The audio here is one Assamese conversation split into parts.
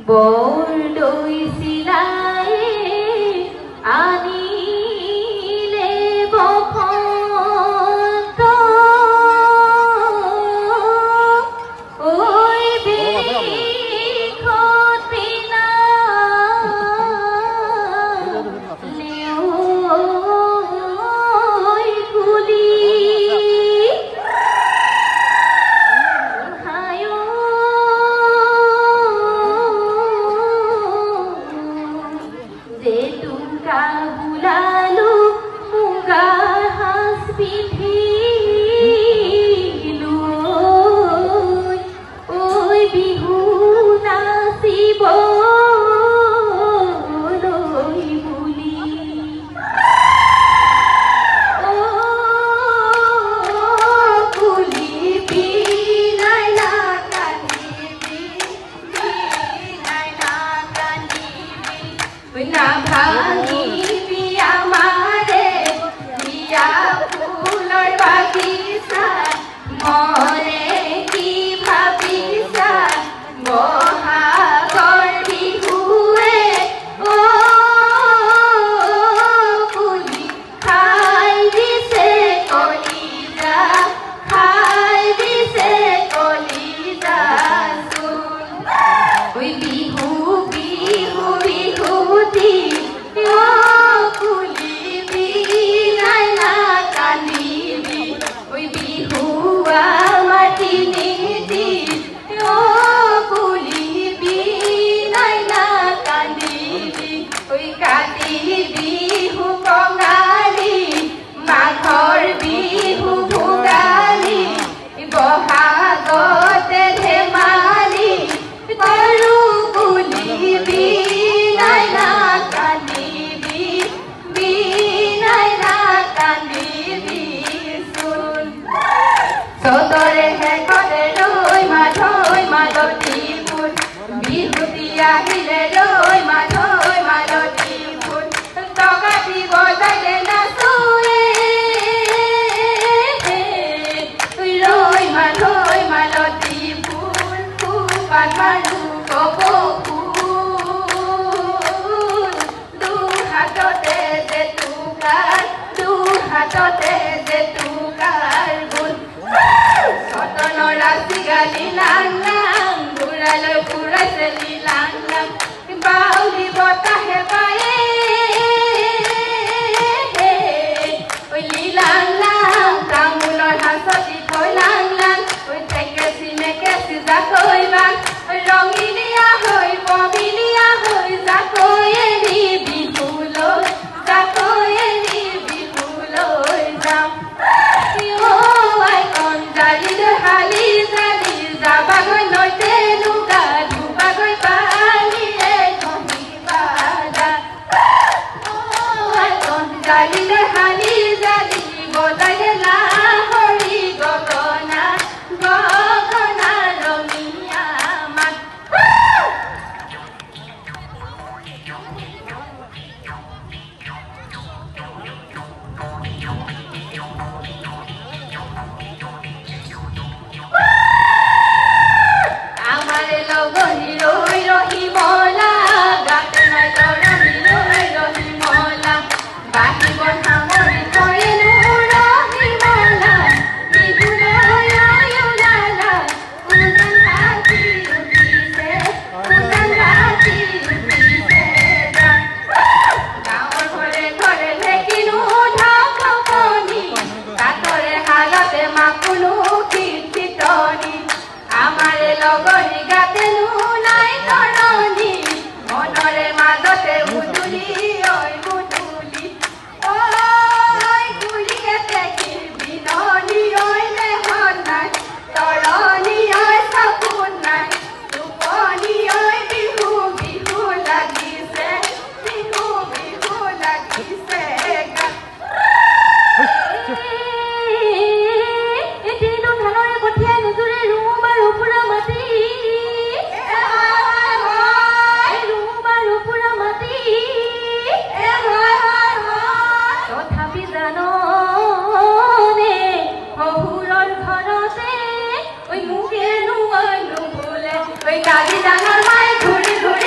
বৰদৈ চিলাই আনিলে বসন্ত ঐ বিষতি নেওই কুলি বুলালো মুগা সাজ পিন্ধিলো ঐ বিহু নাচিব বুলি কুলি বিনাই না কান্দিবি বিনাই না কান্দিবি না ভাঙিবি আমারে দিয়া ফুলৰ বাগিচা মনে কি ভাবিছা বহাগৰ বিহুৱে কুলি খাই দিছে কলিজা খাই দিছে কলিজা চোন ঐ বিহু বিহু বিহুতি কুলি বিনাই না কান্দিবি ঐ বিহুৱা মাতি নিদি কুলি বিনাই না কান্দিবি ঐ কাতি বিহু কঙালী মাঘৰ বিহু ভোগালী বহাগতে ধেমালি কৰো কুলি বিনাই না কান্দিবি বিনাই না কান্দিবি চোন চতৰে শেষতে ৰৈ মাধৱী ফুল বিহুতি আহিলে ৰৈ মাধৱী ফুল টকাটি বজাইলে নাচোৱে ৰৈ মাধৱী ফুল ফুপাত মাৰো কপৌ ফুল দুহাততে জেতুকাৰ গুণ সতনৰ ৰাশি গালি লাং লাং ঘূৰালৈ ফুৰাইছে লীলাং লাং বাউলি বতাহে পায়ে ঐ লীলাং লাং তামোলৰ হাঁচতি থৈ লাং লাং ঐ ঠেকে চিনেকে চিজাকৈ বাং ৰঙিলীয়া হৈ পমিলীয়া হৈ জাকৈ এৰি বিহুলৈ জাকৈ এৰি বিহুলৈ যাম আই কণ জালিলৈ হালি জালি যাবাগৈ নৈতে লুগা ধুবাগৈ পানীৰে ঘঁহিবা আই কণ জালিলৈ হালি জালি বজাইলে লাহৰি গগনা গগনা ৰঙিয়া মাত আমাৰে লগনি ৰই ৰহিমলা গাতে নাই তৰণি ৰই ৰহিমলা বাকি বন্ধামৰি কইনু ৰহিমলা বিহুলৈ আয়ুলালা উজান হাতি উঠিছে গাঁৱৰ ঘৰে ঘৰে ঢেকিনো ঢাকনি কাঠৰে হালতে মাকুনো কীৰ্তিতনি আমাৰে লগৰি গাতেনো নাই তৰণি মনৰে মাজতে উজুলি ঐ মুদুলি ঐ কুলিয়ে তেকিৰ বিননি ঐ লেহন নাই তৰণি ঐ সপোন নাই টোপনি ঐ বিহু বিহু লাগিছে বিহু বিহু লাগিছে এদিনো ধানৰে কঠীয়া নুজুৰে ৰুম আৰু পুৰা মাটি তথাপি জাননে শহুৰৰ ঘৰতে ঐ মুখে নুবোলে ঐ কালি ডাঙৰ মায়ে ঘূৰি ঘূৰি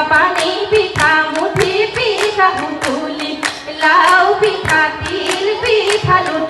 পানি পিঠা মুঠি পিঠা হুতুলি লাউ পিঠা তিল পিঠা লুটি